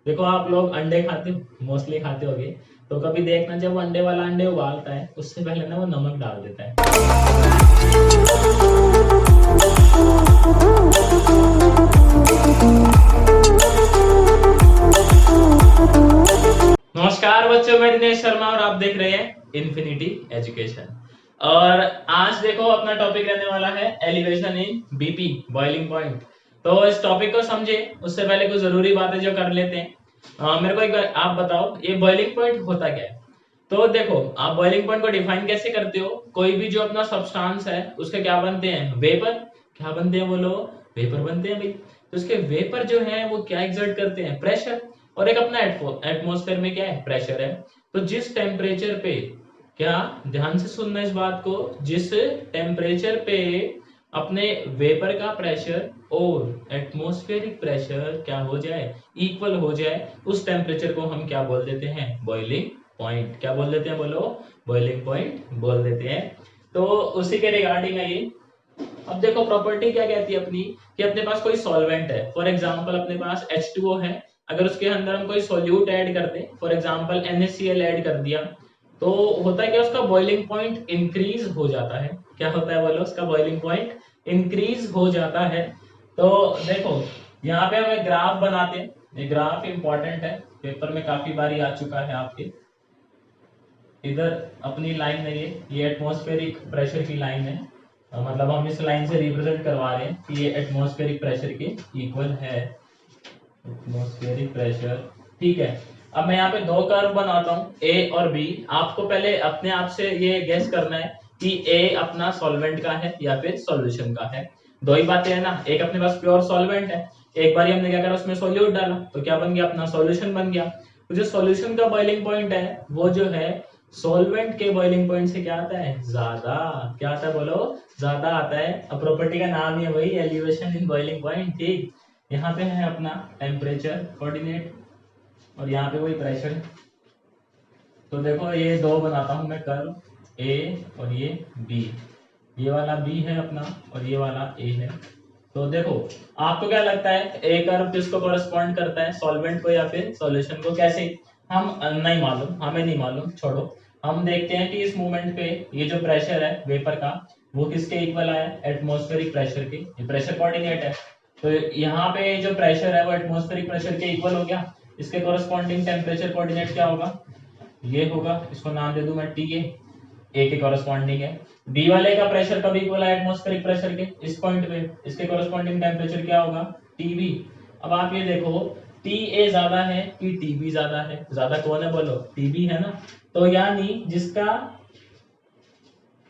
देखो आप लोग अंडे खाते हो, मोस्टली खाते होगे, तो कभी देखना जब वो अंडे वाला अंडे उबालता है उससे पहले ना वो नमक डाल देता है। नमस्कार बच्चों, मैं दिनेश शर्मा और आप देख रहे हैं इन्फिनिटी एजुकेशन। और आज देखो अपना टॉपिक रहने वाला है elevation in BP, boiling point. तो इस टॉपिक को समझे उससे पहले कुछ जरूरी बातें जो कर लेते हैं। मेरे को एक बार आप बताओ ये बॉइलिंग पॉइंट होता क्या है। तो देखो आप बॉइलिंग पॉइंट को डिफाइन कैसे करते हो। कोई भी जो अपना सब्सटेंस है उसके क्या बनते हैं, वेपर। क्या बनते हैं बोलो, वेपर बनते हैं भाई। तो उसके वेपर जो है वो क्या एग्जर्ट करते हैं, प्रेशर। और एक अपना एटमॉस्फेयर में क्या है, प्रेशर है। तो जिस टेम्परेचर पे, क्या ध्यान से सुनना इस बात को, जिस टेम्परेचर पे अपने वेपर का प्रेशर और एटमॉस्फेरिक प्रेशर क्या हो जाए, इक्वल हो जाए, उस टेम्परेचर को हम क्या बोल देते हैं, बॉइलिंग पॉइंट। क्या बोल देते हैं बोलो, बॉइलिंग पॉइंट बोल देते हैं। तो उसी के रिगार्डिंग है ये। अब देखो प्रॉपर्टी क्या कहती है अपनी, कि अपने पास कोई सॉल्वेंट है, फॉर एग्जांपल अपने पास H2O है। अगर उसके अंदर हम कोई सॉल्यूट ऐड कर दें, फॉर एग्जांपल NaCl ऐड कर दिया, तो होता है क्या, उसका बॉइलिंग पॉइंट इंक्रीज हो जाता है। क्या होता है बोलो, उसका बॉइलिंग पॉइंट इंक्रीज हो जाता है। तो देखो यहाँ पे हम एक ग्राफ बनाते हैं। ये ग्राफ इंपॉर्टेंट है, पेपर में काफी बारी आ चुका है आपके। इधर अपनी लाइन है, ये एटमॉस्फेरिक प्रेशर की लाइन है। मतलब हम इस लाइन से रिप्रेजेंट करवा रहे हैं कि ये एटमॉस्फेरिक प्रेशर के इक्वल है, एटमॉस्फेरिक प्रेशर। ठीक है। अब मैं यहाँ पे दो कर्व बनाता हूँ, ए और बी। आपको पहले अपने आप से ये गेस करना है कि ए अपना सॉल्वेंट का है या फिर सॉल्यूशन का है। दो ही बातें है ना, एक अपने पास प्योर सॉल्वेंट है, एक बार हमने क्या करा, उसमें सॉल्यूट डाला तो क्या बन गया, अपना सॉल्यूशन बन गया। तो जो सॉल्यूशन का बॉइलिंग पॉइंट है वो जो है सॉल्वेंट के बॉइलिंग पॉइंट से क्या आता है, ज्यादा। क्या आता है बोलो, ज्यादा आता है। अब प्रॉपर्टी का नाम ही है वही, एलिवेशन इन बॉइलिंग पॉइंट। ठीक, यहाँ पे है अपना टेम्परेचर कोऑर्डिनेट और यहाँ पे वही प्रेशर। तो देखो ये दो बनाता हूं मैं कर्व, ए और ये बी। ये वाला बी है अपना और ये वाला ए है। तो देखो आपको क्या लगता है ए कर्व किसको कॉरेस्पॉन्ड करता है, सॉल्वेंट को या फिर सॉल्यूशन को। कैसे, हम नहीं मालूम, हमें नहीं मालूम, छोड़ो। हम देखते हैं कि इस मोमेंट पे ये जो प्रेशर है वेपर का, वो किसके इक्वल आया, एटमॉस्फेरिक प्रेशर के। ये प्रेशर कोऑर्डिनेट है। तो यहाँ पे जो प्रेशर है वो एटमॉस्फेरिक प्रेशर के इक्वल हो गया। इसके कॉरेस्पॉन्डिंग टेम्परेचर कोऑर्डिनेट क्या होगा, ये होगा। इसको नाम दे दूं मैं टी ए के कॉरेस्पॉन्डिंग है। बी वाले का प्रेशर कब इक्वल है एटमॉस्फेरिक प्रेशर के, इस पॉइंट पे। इसके कॉरेस्पॉन्डिंग टेम्परेचर क्या होगा, टीबी। अब आप ये देखो टी ए ज्यादा है कि टीबी ज्यादा है, ज्यादा कौन है बोलो, टीबी है ना। तो यानी जिसका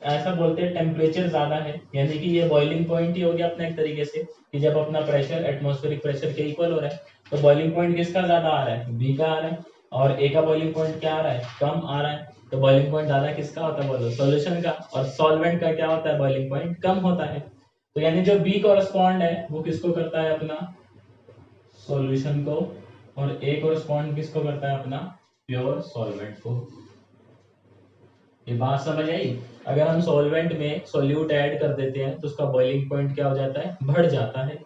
ऐसा बोलते हैं टेम्परेचर ज्यादा है, यानी कि ये बॉइलिंग पॉइंट ही हो गया अपने एक तरीके से, कि जब अपना प्रेशर एटमॉस्फेरिक प्रेशर के इक्वल हो रहा है तो बॉइलिंग पॉइंट किसका ज्यादा आ रहा है, बी का आ रहा है। और ए का बॉइलिंग पॉइंट क्या आ रहा है, कम आ रहा है। तो बॉइलिंग पॉइंट ज्यादा किसका होता है बोलो, सॉल्यूशन का। और सॉल्वेंट का क्या होता है, बॉइलिंग पॉइंट कम होता है। तो यानी जो बी कॉरेस्पॉन्ड है वो किसको करता है, अपना सॉल्यूशन को। और ए कॉरेस्पॉन्ड किसको करता है, अपना प्योर सॉल्वेंट को। ये बात समझ आई। अगर हम सॉल्वेंट में सोल्यूट ऐड कर देते हैं तो उसका बॉइलिंग पॉइंट क्या हो जाता है, बढ़ जाता है।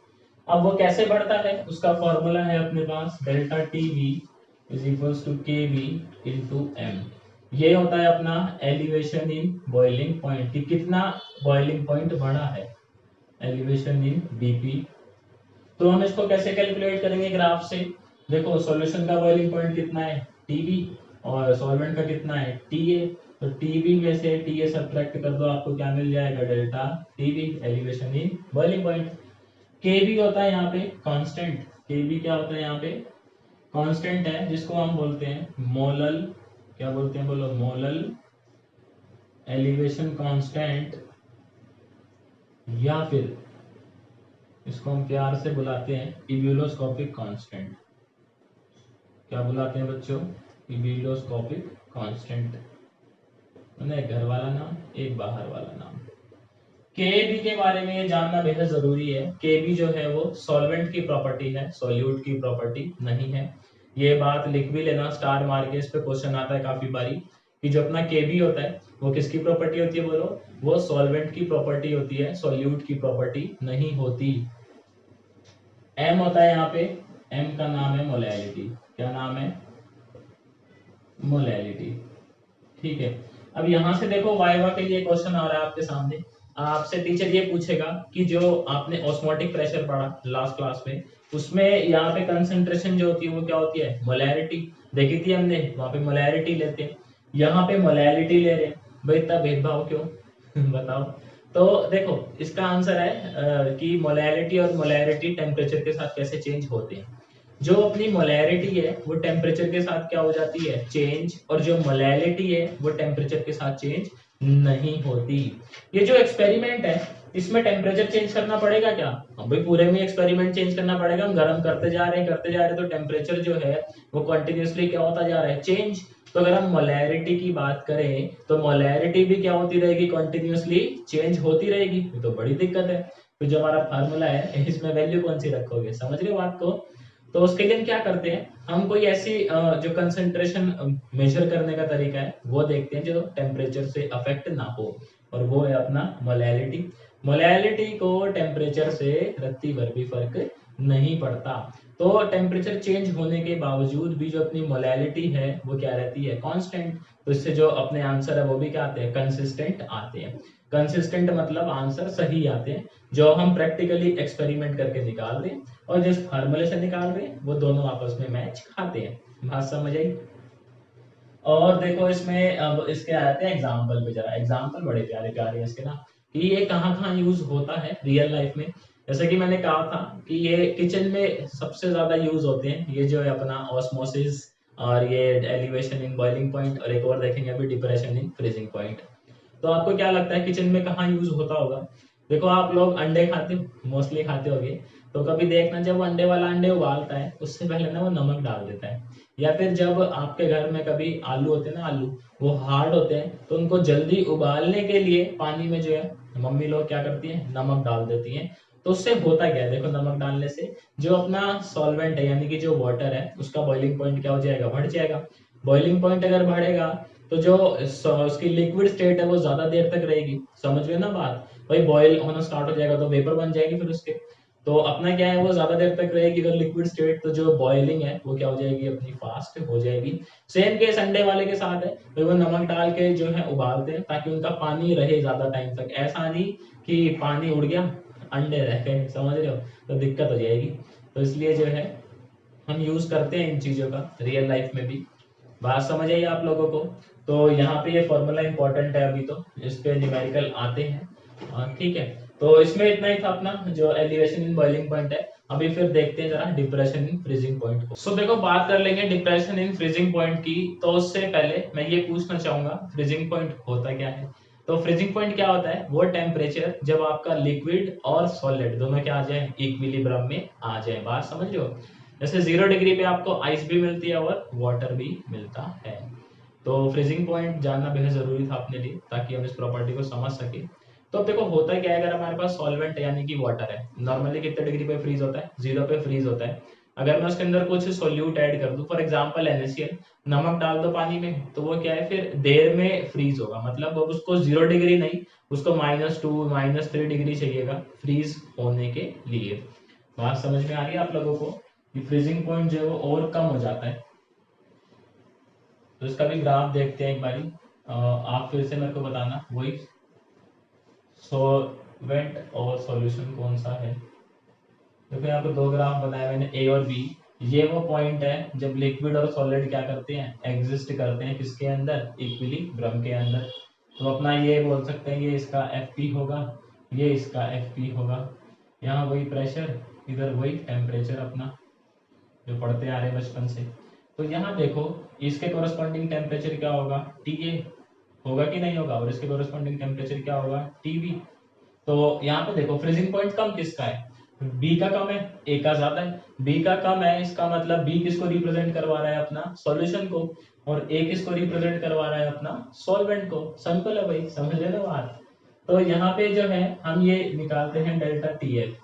अब वो कैसे बढ़ता है, उसका फॉर्मूला है अपने पास, delta T V is equals to K V into M. ये होता है अपना एलिवेशन इन बॉइलिंग पॉइंट, कि कितना बॉइलिंग पॉइंट बढ़ा है, एलिवेशन इन बीपी। तो हम इसको कैसे कैलकुलेट करेंगे ग्राफ से। देखो सॉल्यूशन का बॉइलिंग पॉइंट कितना है, टीबी, और सॉल्वेंट का कितना है, टीए। तो टीबी में से टीए सब्ट्रैक्ट कर दो, आपको क्या मिल जाएगा, delta TB, elevation in boiling point. KB होता है यहाँ पे कांस्टेंट। केबी क्या होता है यहाँ पे, कांस्टेंट है, जिसको हम बोलते हैं मोलल, क्या बोलते हैं बोलो, मोलल एलिवेशन कांस्टेंट, या फिर इसको हम प्यार से बुलाते हैं इब्यूलोस्कोपिक कांस्टेंट। क्या बुलाते हैं बच्चों, इब्यूलोस्कोपिक कांस्टेंट। एक घर वाला नाम, एक बाहर वाला नाम। केबी के बारे में ये जानना बेहद जरूरी है। केबी जो है वो सॉल्वेंट की प्रॉपर्टी है, सॉल्यूट की प्रॉपर्टी नहीं है। ये बात लिख भी लेना, स्टार मार के, इस पे क्वेश्चन आता है काफी बारी, कि जो अपना केबी होता है वो किसकी प्रॉपर्टी होती है बोलो, वो सॉल्वेंट की प्रॉपर्टी होती है, सॉल्यूट की प्रॉपर्टी नहीं होती। एम होता है यहाँ पे m का नाम है मोलैलिटी। क्या नाम है? मोलैलिटी। ठीक है। अब यहाँ से देखो वाइवा के लिए क्वेश्चन आ रहा है आपके सामने। आपसे टीचर ये पूछेगा कि जो आपने ऑस्मोटिक प्रेशर पढ़ा लास्ट क्लास में, उसमें यहाँ पे कंसंट्रेशन जो होती है वो क्या होती है? मोलैरिटी। देखी थी हमने, वहां पे मोलैरिटी लेते हैं, यहाँ पे मोलैलिटी ले रहे हैं। भाई इतना भेदभाव क्यों? बताओ। तो देखो इसका आंसर है कि मोलैलिटी और मोलैरिटी टेम्परेचर के साथ कैसे चेंज होते हैं। जो अपनी मोलैरिटी है वो टेम्परेचर के साथ क्या हो जाती है? चेंज। और जो मोलैलिटी है वो टेम्परेचर के साथ चेंज नहीं होती। ये जो एक्सपेरिमेंट है इसमें टेम्परेचर चेंज करना पड़ेगा क्या? हम भाई पूरे में एक्सपेरिमेंट चेंज करना पड़ेगा। हम गर्म करते जा रहे हैं तो टेम्परेचर जो है वो कंटिन्यूसली क्या होता जा रहा है? चेंज। तो अगर हम मोलैरिटी की बात करें तो मोलैरिटी भी क्या होती रहेगी? कंटिन्यूसली चेंज होती रहेगी। ये तो बड़ी दिक्कत है। तो जो हमारा फार्मूला है इसमें वैल्यू कौन सी रखोगे? समझ रहे हो बात को? तो उसके लिए हम क्या करते हैं, हम कोई ऐसी जो कंसंट्रेशन मेजर करने का तरीका है वो देखते हैं जो टेम्परेचर से अफेक्ट ना हो, और वो है अपना मोलैलिटी। मोलैलिटी को टेम्परेचर से रत्ती भर भी फर्क नहीं पड़ता। तो टेम्परेचर चेंज होने के बावजूद भी जो अपनी मोलैलिटी है वो क्या रहती है? कांस्टेंट। तो इससे जो अपने आंसर है वो भी क्या आते हैं? कंसिस्टेंट आते हैं। कंसिस्टेंट मतलब आंसर सही आते हैं, जो हम प्रैक्टिकली एक्सपेरिमेंट करके निकाल रहे हैं और जिस फार्मूले से निकाल रहे हैं वो दोनों आपस में मैच खाते हैं। बात समझ आई? और देखो इसमें अब इसके आते हैं एग्जाम्पल पे। जरा एग्जाम्पल बड़े प्यारे प्यारे हैं इसके ना, कि ये कहाँ कहाँ यूज होता है रियल लाइफ में। जैसे कि मैंने कहा था कि ये किचन में सबसे ज्यादा यूज होते हैं, ये जो है अपना ऑस्मोसिस, और ये एलिवेशन इन बॉइलिंग पॉइंट, और एक और देखेंगे अभी डिप्रेशन इन फ्रीजिंग पॉइंट। तो आपको क्या लगता है किचन में कहाँ यूज होता होगा? देखो आप लोग अंडे खाते हो, मोस्टली खाते होगे। तो कभी देखना जब वो अंडे वाला अंडे उबालता है उससे पहले ना वो नमक डाल देता है। या फिर जब आपके घर में कभी आलू होते हैं ना, आलू वो हार्ड होते हैं तो उनको जल्दी उबालने के लिए पानी में जो है मम्मी लोग क्या करती है? नमक डाल देती हैं। तो उससे होता क्या है? देखो नमक डालने से जो अपना सॉल्वेंट है यानी कि जो वाटर है उसका बॉइलिंग पॉइंट क्या हो जाएगा? बढ़ जाएगा। बॉइलिंग पॉइंट अगर बढ़ेगा तो जो उसकी लिक्विड स्टेट है वो ज्यादा देर तक रहेगी। समझ रहे हो ना बात? भाई बॉयल होना स्टार्ट हो जाएगा तो वेपर बन जाएगी फिर उसके। तो अपना क्या है वो ज्यादा देर तक रहेगी अगर लिक्विड स्टेट, तो जो बॉइलिंग है वो क्या हो जाएगी? अपनी फास्ट हो जाएगी। सेम केस अंडे वाले के साथ है, तो वो नमक डाल के जो है उबालते हैं ताकि उनका पानी रहे ज्यादा टाइम तक। ऐसा नहीं कि पानी उड़ गया अंडे रह गए, समझ रहे हो? तो दिक्कत हो जाएगी। तो इसलिए जो है हम यूज करते हैं इन चीजों का रियल लाइफ में भी। बात समझ आई आप लोगों को? तो यहाँ पे ये फॉर्मूला इंपॉर्टेंट है, अभी तो इस पे न्यूमेरिकल आते हैं। ठीक है। तो इसमें इतना ही था अपना जो एलिवेशन इन बॉइलिंग पॉइंट है। अभी फिर देखते हैं जरा डिप्रेशन इन फ्रीजिंग पॉइंट को। सो देखो बात कर लेंगे डिप्रेशन इन फ्रीजिंग पॉइंट की। तो उससे पहले मैं ये पूछना चाहूंगा फ्रीजिंग पॉइंट होता क्या है। तो फ्रीजिंग पॉइंट क्या होता है? वो टेम्परेचर जब आपका लिक्विड और सॉलिड दोनों क्या आ जाए? इक्विलिब्रियम में आ जाए। बात समझ रहे हो? जैसे 0 डिग्री पे आपको आइस भी मिलती है और वाटर भी मिलता है। तो फ्रीजिंग पॉइंट जानना बेहद जरूरी था अपने लिए ताकि हम इस प्रॉपर्टी को समझ सके। तो अब देखो होता क्या है, अगर हमारे पास सॉल्वेंट यानी कि वाटर है, नॉर्मली कितने डिग्री पे फ्रीज होता है? 0 पे फ्रीज होता है। अगर मैं उसके अंदर कुछ सोल्यूट ऐड कर दूं, फॉर एग्जांपल NaCl, नमक डाल दो पानी में, तो वो क्या है फिर देर में फ्रीज होगा। मतलब अब उसको 0 डिग्री नहीं, उसको -2 -3 डिग्री चाहिएगा फ्रीज होने के लिए। बात समझ में आ रही है आप लोगों को? कि फ्रीजिंग पॉइंट जो है वो और कम हो जाता है। तो इसका भी ग्राफ देखते हैं एक बारी। आप फिर से मेरे को बताना वही सॉल्वेंट और सॉल्यूशन कौन सा है। देखो यहाँ पे दो ग्राफ बनाए मैंने, ए और बी। ये वो पॉइंट है जब लिक्विड और सॉलिड क्या करते हैं? एग्जिस्ट करते हैं किसके अंदर? इक्विलिब्रियम के अंदर। तो अपना ये बोल सकते हैं ये इसका FP होगा, ये इसका FP होगा। यहाँ वही प्रेशर, इधर वही टेम्परेचर अपना जो पढ़ते आ रहे हैं बचपन से। तो यहाँ देखो इसके कोरस्पॉन्डिंग टेम्परेचर क्या होगा? TA होगा कि नहीं होगा? और इसके कोरस्पॉन्डिंग टेम्परेचर क्या होगा? TB। तो यहाँ पे देखो फ्रीजिंग पॉइंट कम किसका है? बी का कम है, ए का ज्यादा है। बी का कम है इसका मतलब बी किसको रिप्रेजेंट करवा रहा है? अपना सॉल्यूशन को। और ए किसको रिप्रेजेंट करवा रहा है? अपना सॉल्वेंट को। सिंपल है भाई, समझ रहे हो बात? तो यहाँ पे जो है हम ये निकालते हैं डेल्टा TF।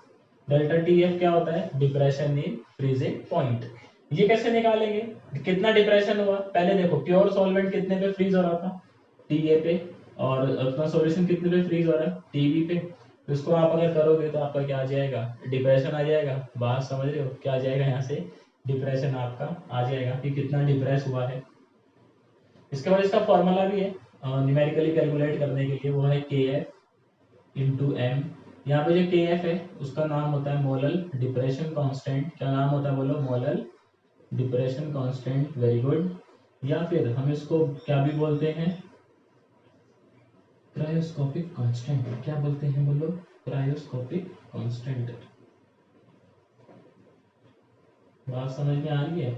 डेल्टा TF क्या होता है? Depression in freezing point. ये कैसे निकालेंगे? कितना डिप्रेशन हुआ पहले देखो। प्योर सॉल्वेंट कितने पे फ्रीज हो रहा था? TA पे। और अपना सॉल्यूशन कितने पे फ्रीज हो रहा है? TB पे। तो इसको आप अगर करोगे तो आपका क्या आ जाएगा, डिप्रेशन आ जाएगा। बात समझ रहे हो, क्या आ जाएगा यहाँ से, डिप्रेशन आपका आ जाएगा कि कितना डिप्रेस हुआ है। इसके बाद इसका फॉर्मूला भी है न्यूमेरिकली कैलकुलेट करने के लिए, वो है के एफ इंटू एम। यहाँ पे जो के एफ है उसका नाम होता है मोलल डिप्रेशन कांस्टेंट। क्या नाम होता है बोलो, molal depression constant, very good. या फिर हम इसको क्या भी बोलते हैं, क्रायोस्कोपिक कांस्टेंट। क्या बोलते हैं बोलो, क्रायोस्कोपिक कांस्टेंट। बात समझ में आ रही है।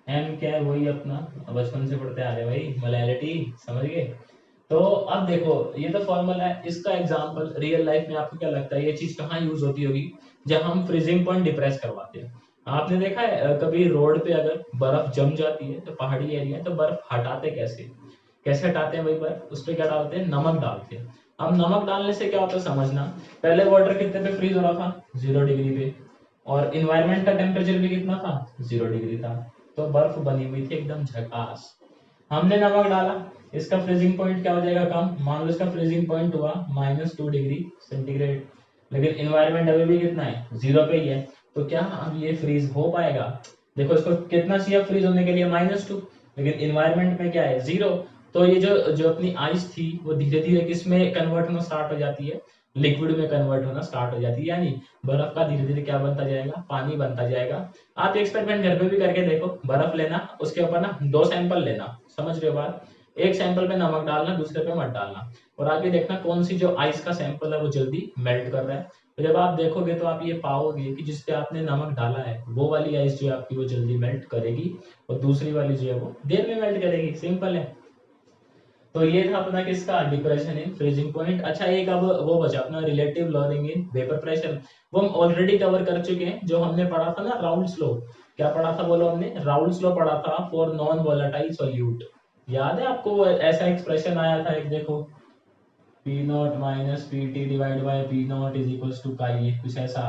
एम क्या है, वही अपना बचपन से पढ़ते आ रहे भाई, मोलैलिटी, समझ गए। तो अब देखो ये तो फॉर्मूला है, इसका एग्जांपल रियल लाइफ में आपको क्या लगता है ये चीज कहाँ यूज होती होगी, जब हम फ्रीजिंग पॉइंट डिप्रेस करवाते हैं। आपने देखा है कभी रोड पे अगर बर्फ जम जाती है तो पहाड़ी एरिया है तो बर्फ हटाते कैसे, कैसे हटाते हैं भाई बर्फ, उस पर क्या डालते हैं, नमक डालते हैं। अब नमक डालने से क्या होता है समझना, पहले वाटर कितने पे फ्रीज हो रहा था, 0 डिग्री पे, और इन्वायरमेंट का टेम्परेचर भी कितना था, 0 डिग्री था, तो बर्फ बनी हुई थी एकदम झकास। हमने नमक डाला, इसका फ्रीजिंग पॉइंट क्या हो जाएगा कम, मान लो इसका फ्रीजिंग पॉइंट हुआ -2 डिग्री सेंटीग्रेड, लेकिन इन्वायरमेंट अभी भी कितना है, 0 पे ही है। तो क्या अब ये फ्रीज हो पाएगा, देखो इसको कितना चाहिए फ्रीज होने के लिए, -2, लेकिन इन्वायरमेंट में क्या है, 0। तो ये जो जो अपनी आइस थी वो धीरे धीरे किस में कन्वर्ट होना स्टार्ट हो जाती है, लिक्विड में कन्वर्ट होना स्टार्ट हो जाती है, यानी बर्फ का धीरे धीरे क्या बनता जाएगा, पानी बनता जाएगा। आप एक्सपेरिमेंट घर पे भी करके देखो, बर्फ लेना, उसके ऊपर ना 2 सैंपल लेना, समझ रहे हो बात, एक सैंपल पे नमक डालना, दूसरे पे मत डालना, और आगे देखना कौन सी जो आइस का सैंपल है वो जल्दी मेल्ट कर रहा है। तो जब आप देखोगे तो आप ये पाओगे कि जिसपे आपने नमक डाला है वो वाली आइस जो है आपकी वो जल्दी मेल्ट करेगी, और दूसरी वाली जो है वो देर में मेल्ट करेगी, सिंपल है। तो ये था अपना किसका, डिप्रेशन इन फ्रीजिंग पॉइंट। अच्छा एक अब वो बचा अपना relative lowering in vapour pressure, वो हम ऑलरेडी कवर कर चुके हैं, जो हमने पढ़ा था ना राउल्ट्स लॉ। क्या पढ़ा था बोलो, हमने राउल्ट्स लॉ पढ़ा था फॉर नॉन वोलेटाइल सॉल्यूट। याद है आपको, वो ऐसा एक्सप्रेशन आया था एक, देखो P not minus P T divide by P not is equals to chi, कुछ ऐसा।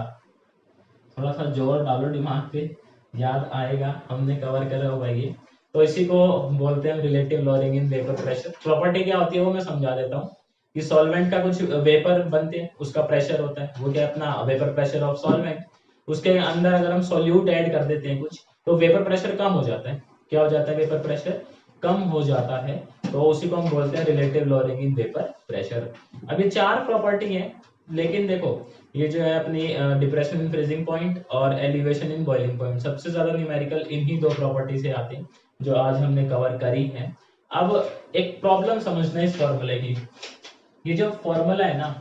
थोड़ा सा जोर डालो दिमाग पे, याद आएगा, हमने कवर करा होगा ये। तो इसी को बोलते हैं relative lowering in vapour pressure. Property क्या होती है वो मैं समझा देता हूँ कि सॉल्वेंट का कुछ वेपर बनते हैं, उसका प्रेशर होता है, वो क्या अपना वेपर प्रेशर ऑफ सॉल्वेंट। उसके अंदर अगर हम सॉल्यूट ऐड कर देते हैं कुछ, तो वेपर प्रेशर कम हो जाता है। क्या हो जाता है, वेपर प्रेशर कम हो जाता है, तो उसी को हम बोलते हैं relative lowering in vapour pressure. अभी 4 प्रॉपर्टी है, लेकिन देखो ये जो है अपनी डिप्रेशन इन फ्रीजिंग पॉइंट और एलिवेशन इन बॉइलिंग पॉइंट, सबसे ज्यादा न्यूमेरिकल इन्हीं 2 प्रॉपर्टी से आते हैं जो आज हमने कवर करी है। अब एक प्रॉब्लम समझना इस फॉर्मूले की, ये जो फॉर्मूला है ना,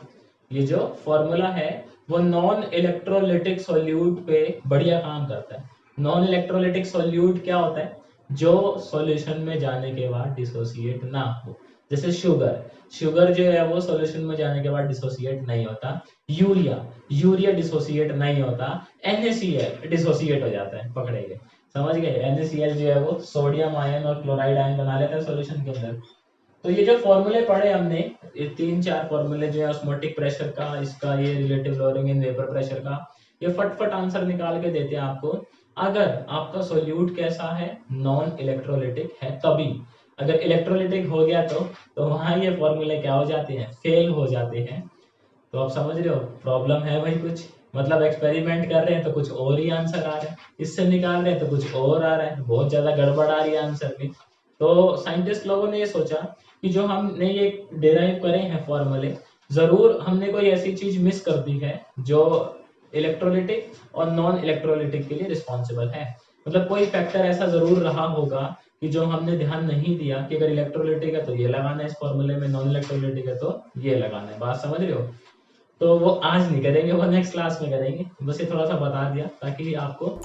ये जो फॉर्मूला है वो नॉन इलेक्ट्रोलिटिक सॉल्यूट पे बढ़िया काम करता है। नॉन इलेक्ट्रोलिटिक सॉल्यूट क्या होता है, जो सॉल्यूशन में जाने के बाद डिसोसिएट ना हो। जैसे शुगर, शुगर जो है वो सॉल्यूशन में जाने के बाद डिसोसिएट नहीं होता। यूरिया, यूरिया डिसोसिएट नहीं होता। NaCl डिसोसिएट हो जाता है, पकड़े गए, समझ गए। NaCl जो है वो सोडियम आयन और क्लोराइड आयन बना लेता है सॉल्यूशन के अंदर। तो ये जो फॉर्मूले पढ़े हमने, ये 3-4 फॉर्मूले जो है ऑस्मोटिक प्रेशर का, इसका ये relative lowering in vapour pressure का, ये फटफट आंसर निकाल के देते हैं आपको। अगर आपका सोल्यूट कैसा है, नॉन इलेक्ट्रोलिटिक है तभी। अगर इलेक्ट्रोलिटिक हो गया तो वहां ये फॉर्मूले क्या हो जाते हैं, फेल हो जाते हैं। तो आप समझ रहे हो प्रॉब्लम है भाई कुछ, मतलब एक्सपेरिमेंट कर रहे हैं तो कुछ और ही आंसर आ रहा है, इससे निकाल रहे हैं तो कुछ और आ रहा है, बहुत ज्यादा गड़बड़ आ रही है आंसर में। तो साइंटिस्ट लोगों ने ये सोचा कि जो हमने ये डिराइव करे हैं फॉर्मूले, जरूर हमने कोई ऐसी चीज मिस कर दी है जो इलेक्ट्रोलिटिक और नॉन इलेक्ट्रोलिटिक के लिए रिस्पॉन्सिबल है। मतलब कोई फैक्टर ऐसा जरूर रहा होगा कि जो हमने ध्यान नहीं दिया कि अगर इलेक्ट्रोलिटिक है तो ये लगाना है इस फॉर्मूले में, नॉन इलेक्ट्रोलिटिक है तो ये लगाना है। बात समझ रहे हो। तो वो आज नहीं करेंगे, वो नेक्स्ट क्लास में करेंगे। बस ये थोड़ा सा बता दिया ताकि आपको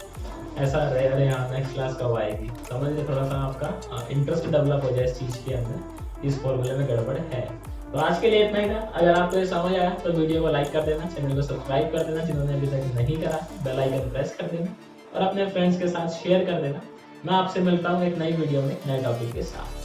ऐसा रहे, अरे हाँ नेक्स्ट क्लास कब आएगी, समझ लीजिए, थोड़ा सा आपका इंटरेस्ट डेवलप हो जाए इस चीज के अंदर, इस फॉर्मूले में गड़बड़ है। तो आज के लिए इतना ही था। अगर आपको ये समझ आया तो वीडियो को लाइक कर देना, चैनल को सब्सक्राइब कर देना जिन्होंने अभी तक नहीं करा, बेल आइकन प्रेस कर देना और अपने फ्रेंड्स के साथ शेयर कर देना। मैं आपसे मिलता हूँ एक नई वीडियो में नए टॉपिक के साथ।